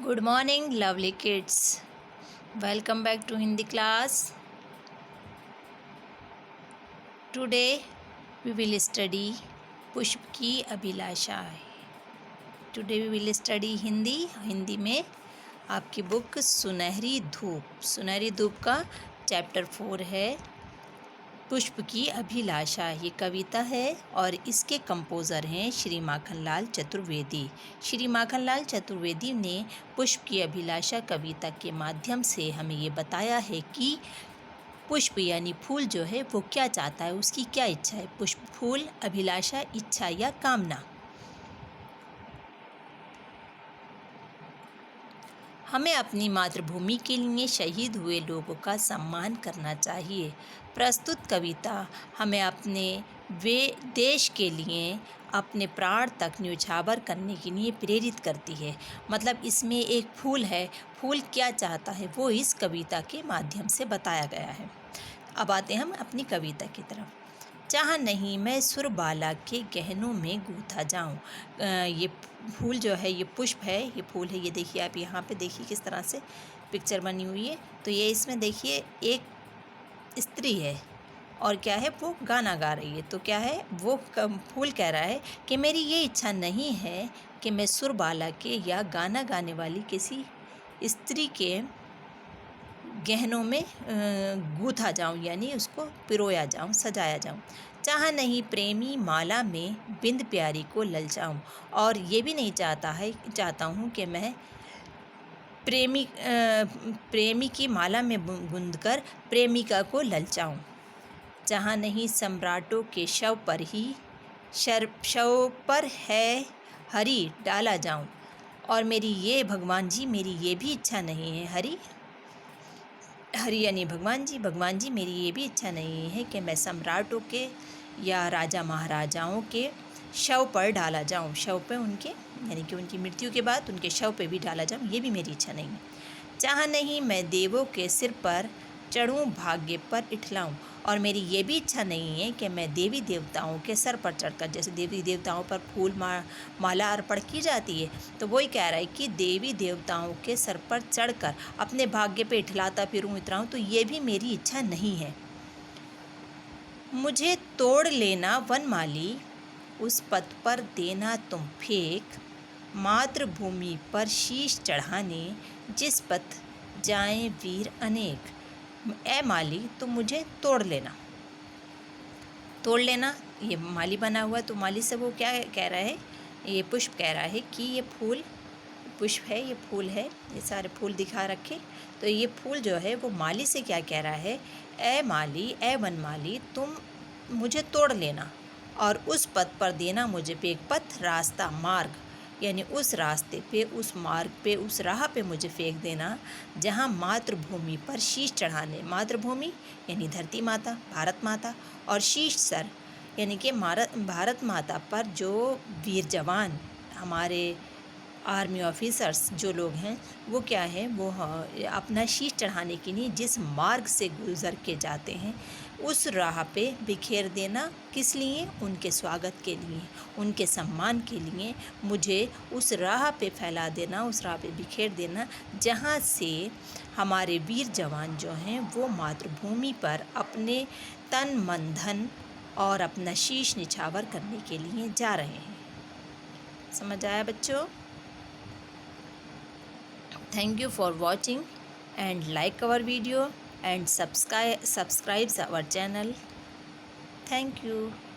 Good morning, lovely kids. Welcome back to Hindi class. Today we will study पुष्प की अभिलाषा. Today we will study Hindi. Hindi में आपकी book सुनहरी धूप का चैप्टर 4 है पुष्प की अभिलाषा. ये कविता है और इसके कंपोज़र हैं श्री माखनलाल चतुर्वेदी. श्री माखनलाल चतुर्वेदी ने पुष्प की अभिलाषा कविता के माध्यम से हमें ये बताया है कि पुष्प यानी फूल जो है वो क्या चाहता है, उसकी क्या इच्छा है. पुष्प, फूल, अभिलाषा, इच्छा या कामना. हमें अपनी मातृभूमि के लिए शहीद हुए लोगों का सम्मान करना चाहिए. प्रस्तुत कविता हमें अपने वे देश के लिए अपने प्राण तक न्यौछावर करने के लिए प्रेरित करती है. मतलब इसमें एक फूल है, फूल क्या चाहता है वो इस कविता के माध्यम से बताया गया है. अब आते हैं हम अपनी कविता की तरफ. चाह नहीं मैं सुरबाला के गहनों में गूंथा जाऊं. ये फूल जो है, ये पुष्प है, ये फूल है. ये देखिए आप यहाँ पे देखिए किस तरह से पिक्चर बनी हुई है. तो ये इसमें देखिए एक स्त्री है और क्या है, वो गाना गा रही है. तो क्या है, वो फूल कह रहा है कि मेरी ये इच्छा नहीं है कि मैं सुरबाला के या गाना गाने वाली किसी स्त्री के गहनों में गूंथा जाऊं, यानी उसको पिरोया जाऊं, सजाया जाऊं. चाह नहीं प्रेमी माला में बिंद प्यारी को ललचाऊं. और ये भी नहीं चाहता हूँ कि मैं प्रेमी की माला में गूंथकर प्रेमिका को ललचाऊं. चाह नहीं सम्राटों के शव पर है हरी डाला जाऊं. और मेरी ये भगवान जी, मेरी ये भी इच्छा नहीं है. हरी यानी भगवान जी मेरी ये भी इच्छा नहीं है कि मैं सम्राटों के या राजा महाराजाओं के शव पर डाला जाऊं. शव पे उनके, यानी कि उनकी मृत्यु के बाद उनके शव पे भी डाला जाऊं, ये भी मेरी इच्छा नहीं है. चाह नहीं मैं देवों के सिर पर चढ़ूं भाग्य पर इठलाऊं. और मेरी ये भी इच्छा नहीं है कि मैं देवी देवताओं के सर पर चढ़कर, जैसे देवी देवताओं पर फूल माला अर्पण की जाती है, तो वही कह रहा है कि देवी देवताओं के सर पर चढ़कर अपने भाग्य पे इठलाता फिरूं, इतराऊं, तो ये भी मेरी इच्छा नहीं है. मुझे तोड़ लेना वनमाली, उस पथ पर देना तुम फेंक, मातृभूमि पर शीश चढ़ाने जिस पथ जाएं वीर अनेक. ए माली तुम मुझे तोड़ लेना. ये माली बना हुआ, तो माली से वो क्या कह रहा है, ये पुष्प कह रहा है कि ये फूल पुष्प है, ये फूल है, ये सारे फूल दिखा रखे. तो ये फूल जो है वो माली से क्या कह रहा है, ए माली, ए वनमाली तुम मुझे तोड़ लेना और उस पथ पर देना मुझे पे एक पथ, रास्ता, मार्ग, यानी उस रास्ते पे, उस मार्ग पे, उस राह पे मुझे फेंक देना जहाँ मातृभूमि पर शीश चढ़ाने. मातृभूमि यानी धरती माता, भारत माता, और शीश सर यानी कि भारत माता पर जो वीर जवान, हमारे आर्मी ऑफिसर्स जो लोग हैं, वो क्या है, वो अपना शीश चढ़ाने के लिए जिस मार्ग से गुजर के जाते हैं उस राह पे बिखेर देना. किस लिए? उनके स्वागत के लिए, उनके सम्मान के लिए मुझे उस राह पे फैला देना, उस राह पे बिखेर देना जहाँ से हमारे वीर जवान जो हैं वो मातृभूमि पर अपने तन मन धन और अपना शीश निछावर करने के लिए जा रहे हैं. समझ आया बच्चों? Thank you for watching and like our video and subscribe our channel. Thank you.